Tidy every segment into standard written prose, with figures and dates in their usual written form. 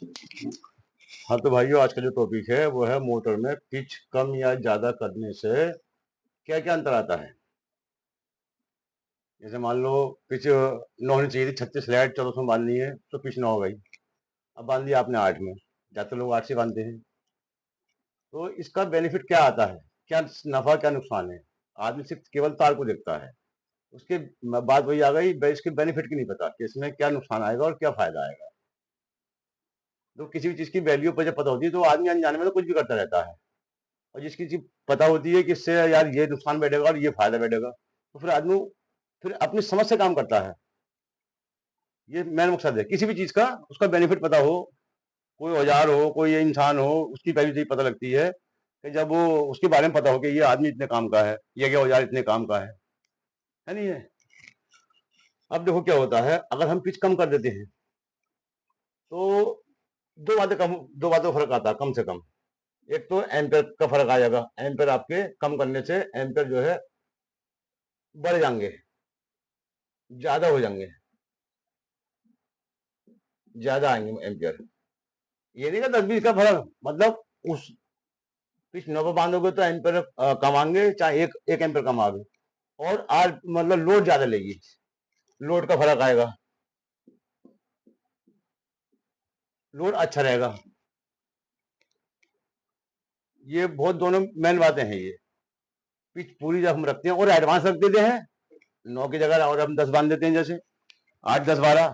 हाँ तो भाइयों, आज का जो टॉपिक है वो है मोटर में पिच कम या ज्यादा करने से क्या क्या अंतर आता है। जैसे मान लो पिच 9 होनी चाहिए थी, 36 फ्लैट 14 में बांधनी है तो पिच 9 हो गई। अब बांध दिया आपने 8 में। ज्यादातर लोग 8 से बांधते हैं। तो इसका बेनिफिट क्या आता है, क्या नफा क्या नुकसान है। आदमी सिर्फ केवल तार को देखता है। उसके बात वही आ गई, इसके बेनिफिट की नहीं पता कि इसमें क्या नुकसान आएगा और क्या फायदा आएगा। तो किसी भी चीज की वैल्यू पर जब पता होती है तो आदमी अनजाने में तो कुछ भी करता रहता है। और जिसकी चीज पता होती है कि इससे यार ये नुकसान बैठेगा और ये फायदा बैठेगा, तो फिर आदमी फिर अपनी समझ से काम करता है। ये मेन मकसद है किसी भी चीज का, उसका बेनिफिट पता हो। कोई औजार हो, कोई इंसान हो, उसकी पहली चीज पता लगती है कि जब वो उसके बारे में पता हो कि ये आदमी इतने काम का है, ये क्या औजार इतने काम का है नहीं है। अब देखो क्या होता है, अगर हम पिच कम कर देते हैं तो दो बातों का फर्क आता है कम से कम। एक तो एम्पेयर का फर्क आ जाएगा, एम्पेयर आपके कम करने से एम्पेयर जो है बढ़ जाएंगे, ज्यादा हो जाएंगे, ज्यादा आएंगे एम्पियर। ये नहीं का 10-20 का फर्क, मतलब उस पिच 9 पे बांधोगे तो एम्पियर कम आएंगे, चाहे एक एम्पियर कम आगे। और आज मतलब लोड ज्यादा लेगी, लोड का फर्क आएगा, लोड अच्छा रहेगा। ये बहुत दोनों मेन बातें हैं ये। पिच पूरी जब हम रखते हैं और एडवांस रख देते हैं 9 की जगह और हम 10 बांध देते हैं, जैसे 8, 10, 12,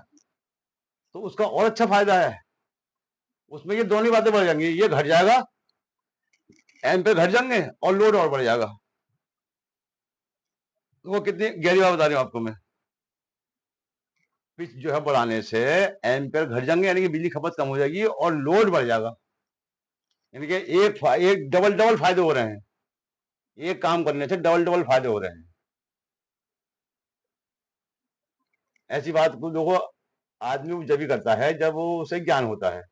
तो उसका और अच्छा फायदा है। उसमें ये दोनों बातें बढ़ जाएंगी, ये घट जाएगा, एम्पियर घट जाएंगे और लोड और बढ़ जाएगा। तो वो कितनी गहरी बात बता रही हूँ आपको मैं। पिच जो है बढ़ाने से एम्पेयर घट जाएंगे, यानी कि बिजली खपत कम हो जाएगी और लोड बढ़ जाएगा। यानी कि एक डबल डबल फायदे हो रहे हैं, एक काम करने से डबल डबल फायदे हो रहे हैं। ऐसी बात को देखो, आदमी जब भी करता है जब वो उसे ज्ञान होता है।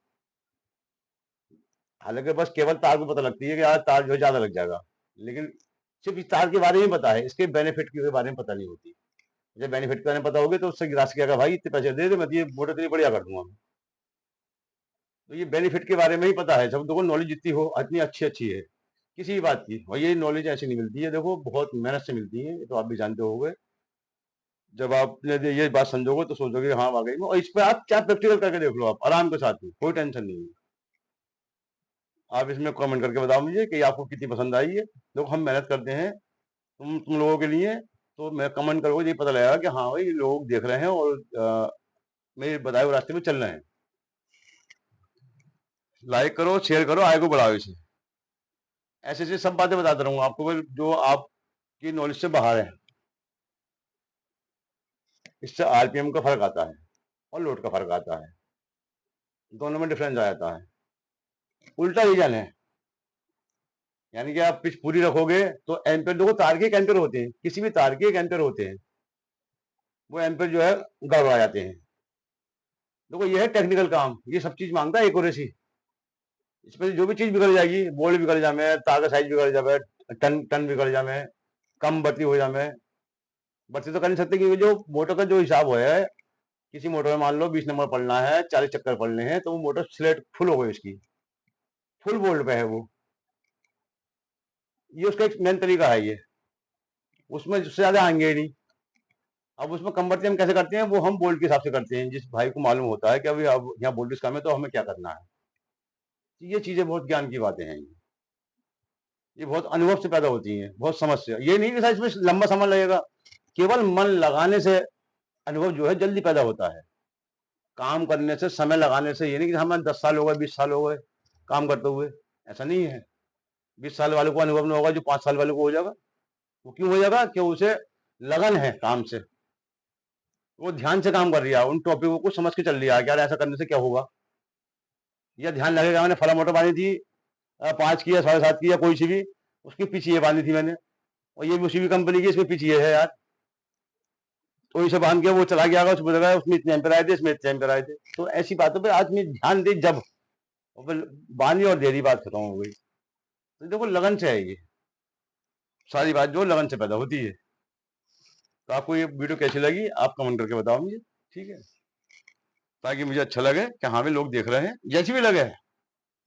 हालांकि बस केवल तार को पता लगती है कि यार तार जो है ज्यादा लग जाएगा, लेकिन सिर्फ इस तार के बारे में पता है, इसके बेनिफिट के बारे में पता नहीं होती। जब बेनिफिट के बारे में पता होगी तो उससे गिरास किया भाई इतने पैसे दे दे, मैं तो ये मोटर तेरी बढ़िया कर दूंगा। तो ये बेनिफिट के बारे में ही पता है। जब देखो नॉलेज जितनी हो इतनी अच्छी अच्छी है किसी भी बात की, और ये नॉलेज ऐसी नहीं मिलती है, देखो बहुत मेहनत से मिलती है, ये तो आप भी जानते होंगे। जब आपने ये बात समझोगे तो सोचोगे हाँ वाकई में, और इस पे आप क्या प्रैक्टिकल करके देख लो, आप आराम के साथ में, कोई टेंशन नहीं है। आप इसमें कमेंट करके बताओ मुझे कि आपको कितनी पसंद आई है। देखो हम मेहनत करते हैं तुम लोगों के लिए, तो मैं कमेंट करोगे ये पता लगेगा कि हाँ भाई लोग देख रहे हैं और मेरे बताए हुए रास्ते में चल रहे हैं। लाइक करो, शेयर करो, आगे को बढ़ाओ इसे। ऐसे ऐसे सब बातें बताता रहूंगा आपको जो आपकी नॉलेज से बाहर है। इससे आरपीएम का फर्क आता है और लोड का फर्क आता है, दोनों में डिफरेंस आ जाता है। उल्टा रीजन है, यानी कि आप पिच पूरी रखोगे तो एम्पेयर, देखो तार के एक एम्पेयर होते हैं, किसी भी तार के एक एम्पेयर होते हैं, वो एम्पेयर जो है गड़बड़ा जाते हैं। देखो ये है टेक्निकल काम, ये सब चीज मांगता है एक्यूरेसी। इसमें जो भी चीज बिगड़ जाएगी, बोल्ट बिगड़ जाए, तार का साइज बिगड़ जाए, टन टन बिगड़ जाए, कम बत्ती हो जाए, बत्ती तो कर नहीं सकते क्योंकि जो मोटर का जो हिसाब है, किसी मोटर में मान लो 20 नंबर पढ़ना है, 40 चक्कर पढ़ने हैं, तो वो मोटर स्लेट फुल हो गई, उसकी फुल बोल्ट पे है वो। ये उसका एक मेन तरीका है ये, उसमें उससे ज्यादा आएंगे ही नहीं। अब उसमें कन्वर्टी हम कैसे करते हैं, वो हम बोल्ट के हिसाब से करते हैं, जिस भाई को मालूम होता है कि अभी अब यहाँ बोल्ट कम है तो हमें क्या करना है। ये चीजें बहुत ज्ञान की बातें हैं, ये बहुत अनुभव से पैदा होती हैं, बहुत समझ से। ये नहीं कि शायद इसमें लंबा समय लगेगा, केवल मन लगाने से अनुभव जो है जल्दी पैदा होता है। काम करने से, समय लगाने से, ये नहीं कि हमें 10 साल हो गए, 20 साल हो गए काम करते हुए, ऐसा नहीं है। 20 साल वाले को अनुभव नहीं होगा जो 5 साल वाले को हो जाएगा। वो क्यों हो जाएगा कि उसे लगन है काम से, वो ध्यान से काम कर रही है, उन टॉपिकों को समझ के चल रही है, यार ऐसा करने से क्या होगा। या ध्यान लगेगा, मैंने फला मोटर बांधी थी 5 की या 7.5 की या कोई सी भी, उसकी पीछे ये बांधी थी मैंने, और ये भी उसी भी कंपनी की, इसमें पीछे ये है यार, तो इसे बांध के वो चला गया, उसमें लगा उसमें इतने एम्पेयर आए थे, इसमें इतने एम्पेयर आए थे। तो ऐसी बातों पर आदमी ध्यान दे जब, बांधी और देरी बात खत्म हो गई। तो देखो लगन से है ये सारी बात, जो लगन से पैदा होती है। तो आपको ये वीडियो कैसी लगी आप कमेंट करके बताओ मुझे, ठीक है। ताकि मुझे अच्छा लगे कि हाँ भी लोग देख रहे हैं, जैसी भी लगे।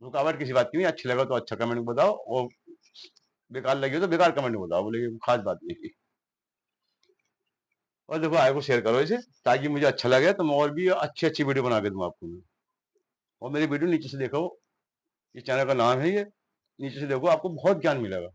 रुकावट किसी बात की नहीं, अच्छी लगा तो अच्छा कमेंट बताओ, और बेकार लगी हो तो बेकार कमेंट बताओ, बोले ये खास बात नहीं की। और देखो आगे को शेयर करो इसे, ताकि मुझे अच्छा लगे तो मैं और भी अच्छी अच्छी वीडियो बना के दूँ आपको मैं। और मेरी वीडियो नीचे से देखो, ये चैनल का नाम है ये, नीचे से देखो आपको बहुत ज्ञान मिलेगा।